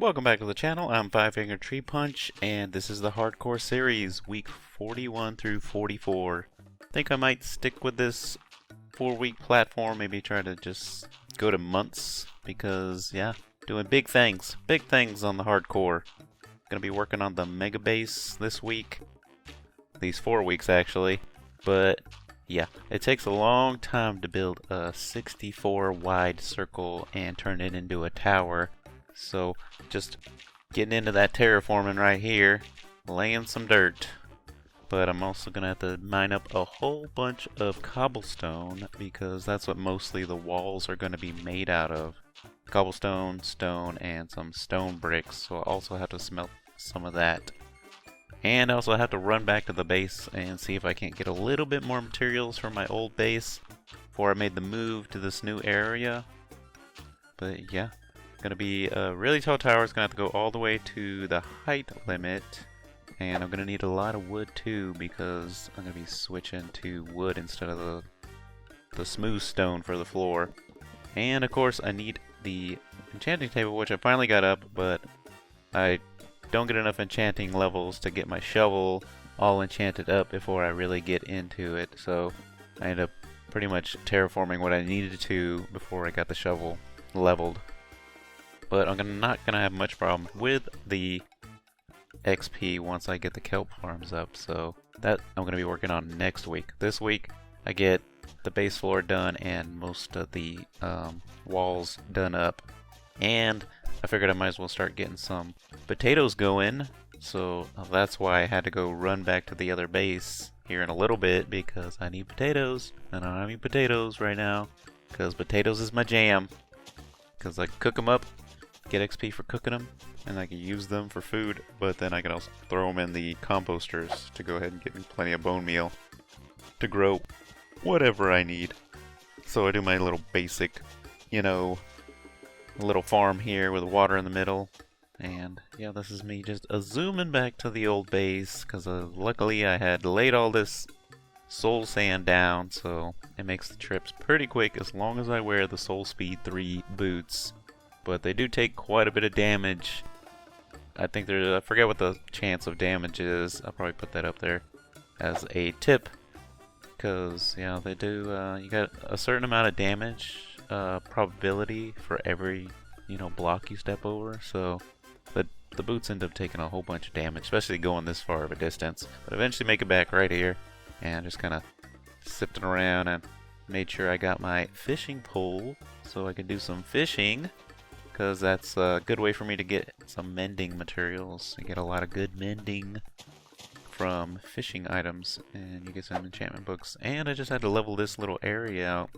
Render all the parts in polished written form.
Welcome back to the channel. I'm Five Finger Tree Punch, and this is the Hardcore series, week 41 through 44. I think I might stick with this 4-week platform, maybe try to just go to months, because, yeah, doing big things on the Hardcore. Gonna be working on the Mega Base this week, these 4 weeks actually, but yeah, it takes a long time to build a 64 wide circle and turn it into a tower. So just getting into that terraforming right here, laying some dirt. But I'm also gonna have to mine up a whole bunch of cobblestone because that's what mostly the walls are gonna be made out of. Cobblestone, stone, and some stone bricks. So I also have to smelt some of that. And I also have to run back to the base and see if I can't get a little bit more materials from my old base before I made the move to this new area. But yeah. Gonna be a really tall tower. It's gonna have to go all the way to the height limit, and I'm gonna need a lot of wood too because I'm gonna be switching to wood instead of the smooth stone for the floor. And of course I need the enchanting table, which I finally got up, but I don't get enough enchanting levels to get my shovel all enchanted up before I really get into it, so I ended up pretty much terraforming what I needed to before I got the shovel leveled. But I'm not going to have much problem with the XP once I get the kelp farms up. So that I'm going to be working on next week. This week I get the base floor done and most of the walls done up. And I figured I might as well start getting some potatoes going. So that's why I had to go run back to the other base here in a little bit because I need potatoes. And I don't have any potatoes right now because potatoes is my jam. Because I cook them up, get XP for cooking them, and I can use them for food, but then I can also throw them in the composters to go ahead and get me plenty of bone meal to grow whatever I need. So I do my little basic, little farm here with water in the middle. And yeah, this is me just zooming back to the old base, because luckily I had laid all this soul sand down, so it makes the trips pretty quick as long as I wear the Soul Speed 3 boots. But they do take quite a bit of damage. I forget what the chance of damage is. I'll probably put that up there as a tip. Because, yeah, they do, you got a certain amount of damage probability for every, block you step over. So, the boots end up taking a whole bunch of damage, especially going this far of a distance. But eventually make it back right here. And just kind of sifting around and made sure I got my fishing pole so I can do some fishing. Because that's a good way for me to get some mending materials. You get a lot of good mending from fishing items, and you get some enchantment books. And I just had to level this little area out.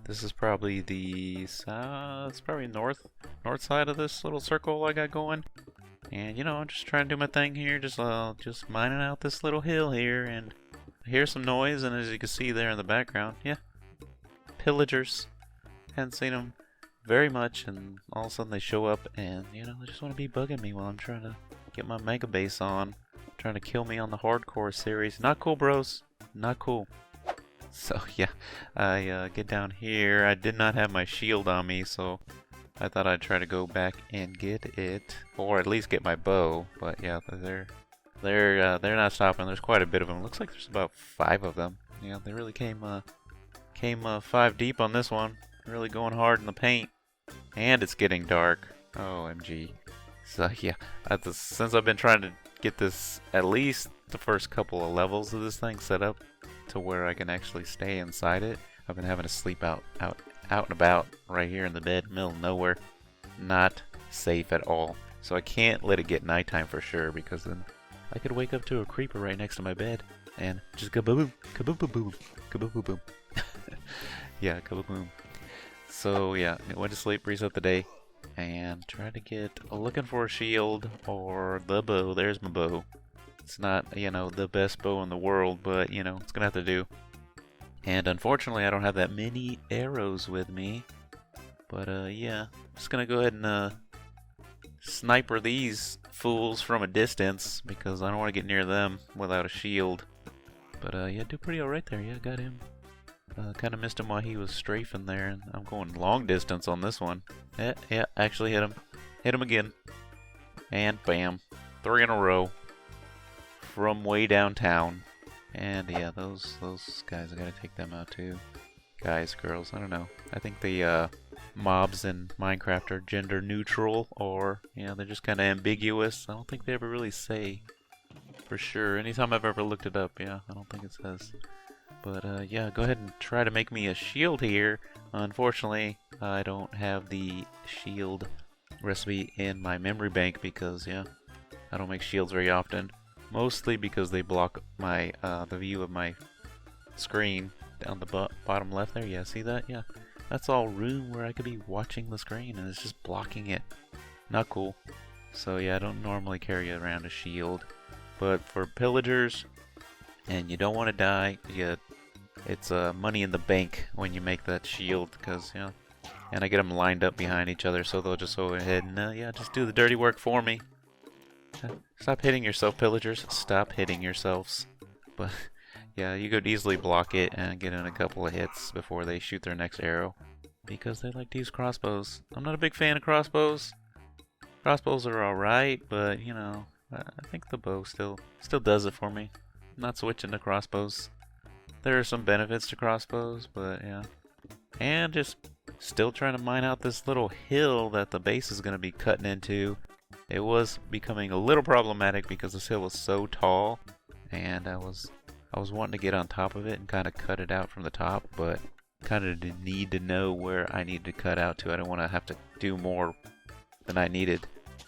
This is probably it's probably north side of this little circle I got going. And I'm just trying to do my thing here, just mining out this little hill here, and I hear some noise, and as you can see there in the background, yeah, pillagers. Hadn't seen them very much, and all of a sudden they show up and they just want to be bugging me while I'm trying to get my mega base on, trying to kill me on the hardcore series. Not cool, bros, not cool. So yeah, I get down here. I did not have my shield on me, so I thought I'd try to go back and get it, or at least get my bow. But yeah, they're not stopping. There's quite a bit of them. Looks like there's about 5 of them. Yeah, they really came 5 deep on this one. Really going hard in the paint. And it's getting dark. OMG. So yeah, since I've been trying to get this, at least the first couple of levels of this thing set up to where I can actually stay inside it, I've been having to sleep out and about right here in the bed, middle of nowhere. Not safe at all. So I can't let it get nighttime for sure, because then I could wake up to a creeper right next to my bed and just kaboom, kaboom, kaboom, kaboom, kaboom. Yeah, kaboom. So yeah, I went to sleep, reset the day, and tried to get looking for a shield or the bow. There's my bow. It's not, the best bow in the world, but it's gonna have to do. And unfortunately, I don't have that many arrows with me. But yeah, I'm just gonna go ahead and sniper these fools from a distance because I don't want to get near them without a shield. But yeah, do pretty alright there. Yeah, got him. Kind of missed him while he was strafing there, and I'm going long distance on this one. Yeah, actually hit him. Hit him again. And bam, 3 in a row from way downtown. And yeah, those guys, I gotta take them out too. Guys, girls, I don't know. I think the mobs in Minecraft are gender neutral, or yeah, they're just kind of ambiguous. I don't think they ever really say for sure. Anytime I've ever looked it up, yeah, I don't think it says. But yeah, go ahead and try to make me a shield here. Unfortunately, I don't have the shield recipe in my memory bank because yeah, I don't make shields very often. Mostly because they block my the view of my screen down the bottom left there. Yeah, see that? Yeah, that's all room where I could be watching the screen and it's just blocking it. Not cool. So yeah, I don't normally carry around a shield. But for pillagers, and you don't want to die, it's money in the bank when you make that shield, because yeah, and I get them lined up behind each other, so they'll just go ahead and yeah, just do the dirty work for me. Stop hitting yourself, pillagers. Stop hitting yourselves. But yeah, you could easily block it and get in a couple of hits before they shoot their next arrow, because they like to use crossbows. I'm not a big fan of crossbows. Crossbows are alright, but you know, I think the bow still does it for me. I'm not switching to crossbows. There are some benefits to crossbows, but yeah. And just still trying to mine out this little hill that the base is going to be cutting into. It was becoming a little problematic because this hill was so tall, and I was wanting to get on top of it and kind of cut it out from the top, but kind of need to know where I need to cut out to. I don't want to have to do more than I needed.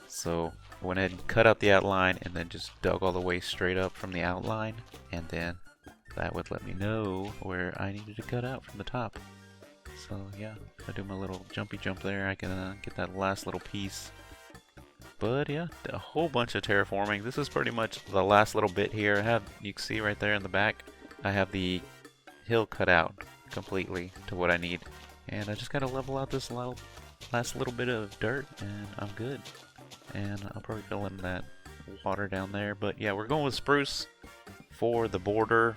So I went ahead and cut out the outline and then just dug all the way straight up from the outline, and then that would let me know where I needed to cut out from the top. So yeah, if I do my little jumpy jump there, I can get that last little piece. But yeah, a whole bunch of terraforming. This is pretty much the last little bit here. You can see right there in the back, I have the hill cut out completely to what I need. And I just gotta level out this last little bit of dirt and I'm good. And I'll probably fill in that water down there. But yeah, we're going with spruce for the border.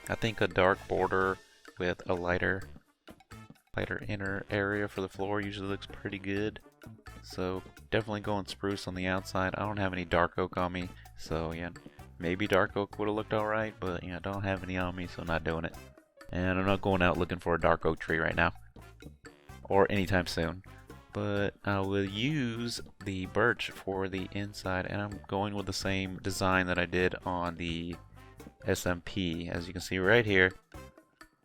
I think a dark border with a lighter inner area for the floor usually looks pretty good. So definitely going spruce on the outside. I don't have any dark oak on me, so yeah, maybe dark oak would have looked alright, but yeah, I don't have any on me, so I'm not doing it. And I'm not going out looking for a dark oak tree right now, or anytime soon. But I will use the birch for the inside, and I'm going with the same design that I did on the SMP. As you can see right here,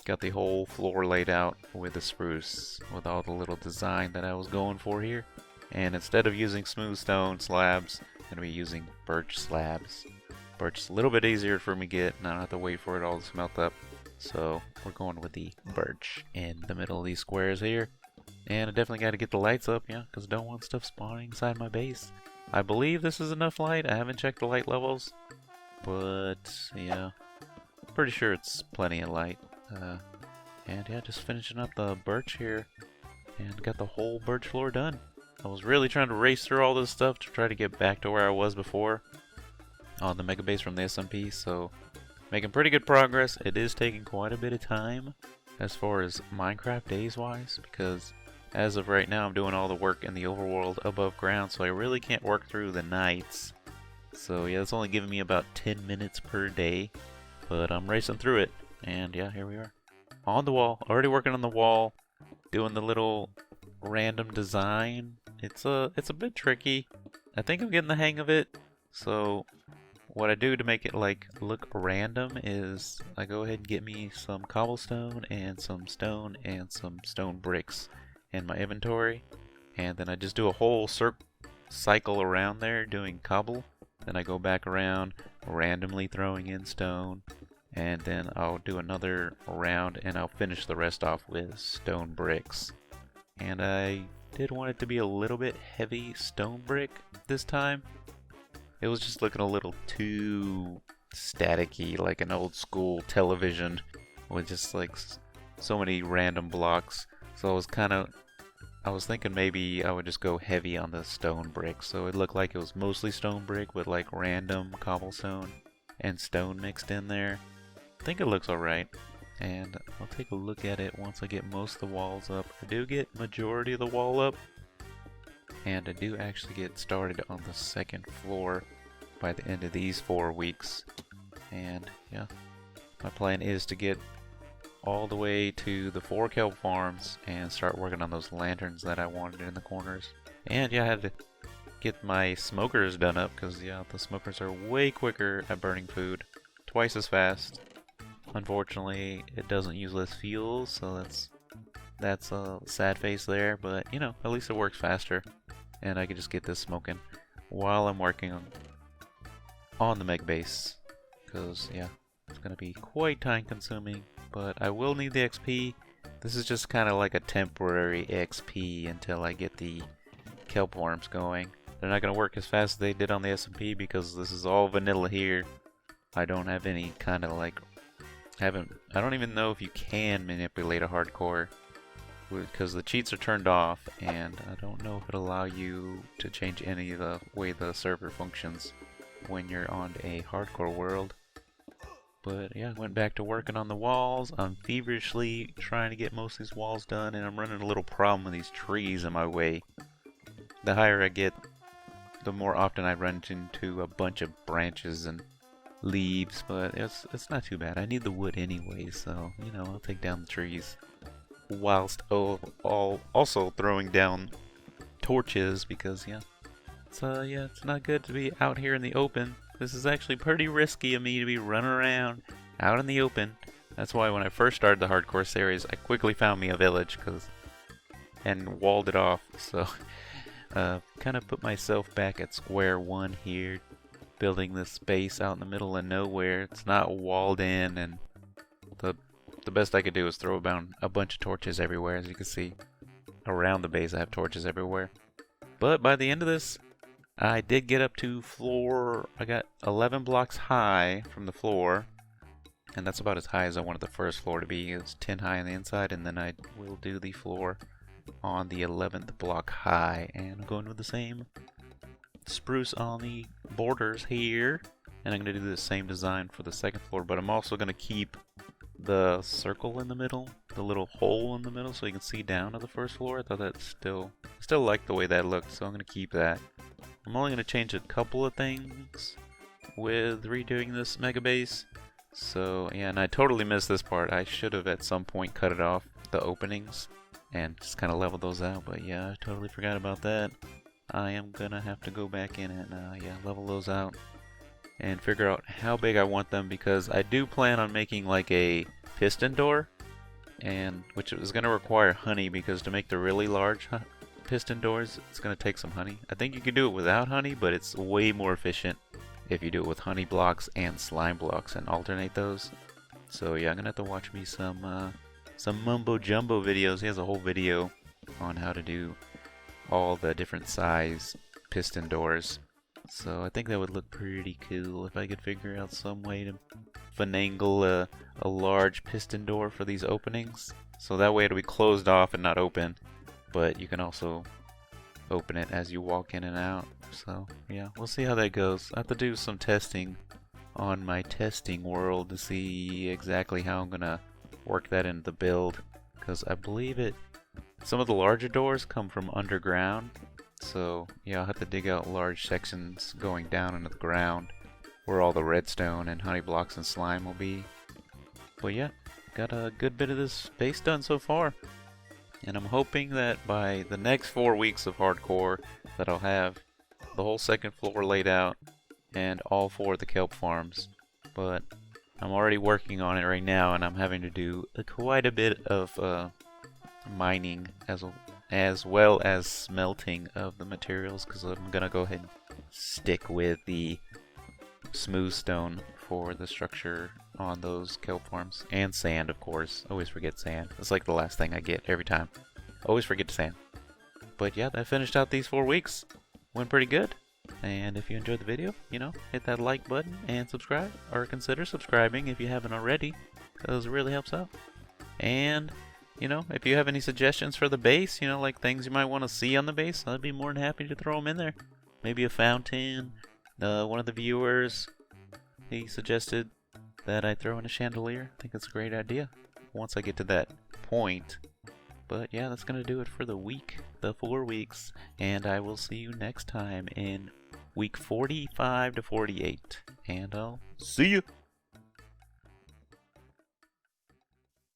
got the whole floor laid out with the spruce, with all the little design that I was going for here. And instead of using smooth stone slabs, I'm going to be using birch slabs. Birch is a little bit easier for me to get, and I don't have to wait for it all to smelt up. So we're going with the birch in the middle of these squares here. And I definitely got to get the lights up, yeah, because I don't want stuff spawning inside my base. I believe this is enough light. I haven't checked the light levels, but yeah, pretty sure it's plenty of light. And yeah, just finishing up the birch here, and got the whole birch floor done. I was really trying to race through all this stuff to try to get back to where I was before on the mega base from the SMP, so making pretty good progress. It is taking quite a bit of time as far as Minecraft days wise, because as of right now I'm doing all the work in the overworld above ground, so I really can't work through the nights. So yeah, it's only giving me about 10 minutes per day, but I'm racing through it. And yeah, here we are on the wall, already working on the wall, doing the little random design. It's a bit tricky. I think I'm getting the hang of it. So what I do to make it like look random is I go ahead and get me some cobblestone and some stone bricks in my inventory, and then I just do a whole cycle around there doing cobble. Then I go back around randomly throwing in stone, and then I'll do another round and I'll finish the rest off with stone bricks. And I did want it to be a little bit heavy stone brick this time. It was just looking a little too staticky, like an old school television with just like so many random blocks. So I was thinking maybe I would just go heavy on the stone brick, so it looked like it was mostly stone brick with like random cobblestone and stone mixed in there. I think it looks alright, and I'll take a look at it once I get most of the walls up. I do get majority of the wall up, And I do actually get started on the second floor by the end of these 4 weeks. And yeah, my plan is to get all the way to the 4 kelp farms and start working on those lanterns that I wanted in the corners. And yeah, I had to get my smokers done up because yeah, the smokers are way quicker at burning food, twice as fast. Unfortunately, it doesn't use less fuel, so that's a sad face there, but you know, at least it works faster. And I can just get this smoking while I'm working on the mech base, because yeah, it's gonna be quite time consuming, but I will need the XP. This is just kind of like a temporary XP until I get the kelp farms going. They're not gonna work as fast as they did on the SMP because this is all vanilla here. I don't have any kind of like, I don't even know if you can manipulate a hardcore, because the cheats are turned off, and I don't know if it'll allow you to change any of the way the server functions when you're on a hardcore world. But yeah, went back to working on the walls. I'm feverishly trying to get most of these walls done, and I'm running a little problem with these trees in my way. The higher I get, the more often I run into a bunch of branches and leaves, but it's not too bad. I need the wood anyway, so you know, I'll take down the trees. Whilst also throwing down torches, because yeah, it's not good to be out here in the open. This is actually pretty risky of me to be running around out in the open. That's why when I first started the hardcore series, I quickly found me a village and walled it off. So kind of put myself back at square one here, building this base out in the middle of nowhere. It's not walled in, and the best I could do is throw down a bunch of torches everywhere. As you can see, around the base I have torches everywhere. But by the end of this, I did get up to floor, I got 11 blocks high from the floor, and that's about as high as I wanted the first floor to be. It was 10 high on the inside, and then I will do the floor on the 11th block high, and I'm going with the same spruce on the borders here, and I'm going to do the same design for the second floor, but I'm also going to keep the circle in the middle, the little hole in the middle, so you can see down to the first floor. I thought that's still like the way that looked, so I'm going to keep that. I'm only going to change a couple of things with redoing this mega base. So yeah, and I totally missed this part. I should have at some point cut it off, the openings, and just kind of leveled those out, but yeah, I totally forgot about that. I am going to have to go back in and yeah, level those out and figure out how big I want them, because I do plan on making like a piston door, and which is going to require honey, because to make the really large piston doors, it's going to take some honey. I think you can do it without honey, but it's way more efficient if you do it with honey blocks and slime blocks and alternate those. So yeah, I'm going to have to watch me some mumbo jumbo videos. He has a whole video on how to do all the different size piston doors. So I think that would look pretty cool if I could figure out some way to finagle a large piston door for these openings. So that way it'll be closed off and not open, but you can also open it as you walk in and out. So yeah, we'll see how that goes. I have to do some testing on my testing world to see exactly how I'm gonna work that into the build, because I believe some of the larger doors come from underground. So yeah, I'll have to dig out large sections going down into the ground where all the redstone and honey blocks and slime will be. But yeah, got a good bit of this base done so far, and I'm hoping that by the next 4 weeks of hardcore that I'll have the whole second floor laid out and all 4 of the kelp farms. But I'm already working on it right now, and I'm having to do quite a bit of mining as well as smelting of the materials, because I'm gonna go ahead and stick with the smooth stone for the structure on those kelp farms, and sand, of course. Always forget sand. It's like the last thing I get every time. Always forget sand. But yeah, that finished out these 4 weeks. Went pretty good. And if you enjoyed the video, you know, hit that like button and subscribe, or consider subscribing if you haven't already, because it really helps out. And you know, if you have any suggestions for the base, you know, like things you might want to see on the base, I'd be more than happy to throw them in there. Maybe a fountain. One of the viewers, he suggested that I throw in a chandelier. I think it's a great idea once I get to that point. But yeah, that's gonna do it for the week, the 4 weeks, and I will see you next time in week 45 to 48, and I'll see you.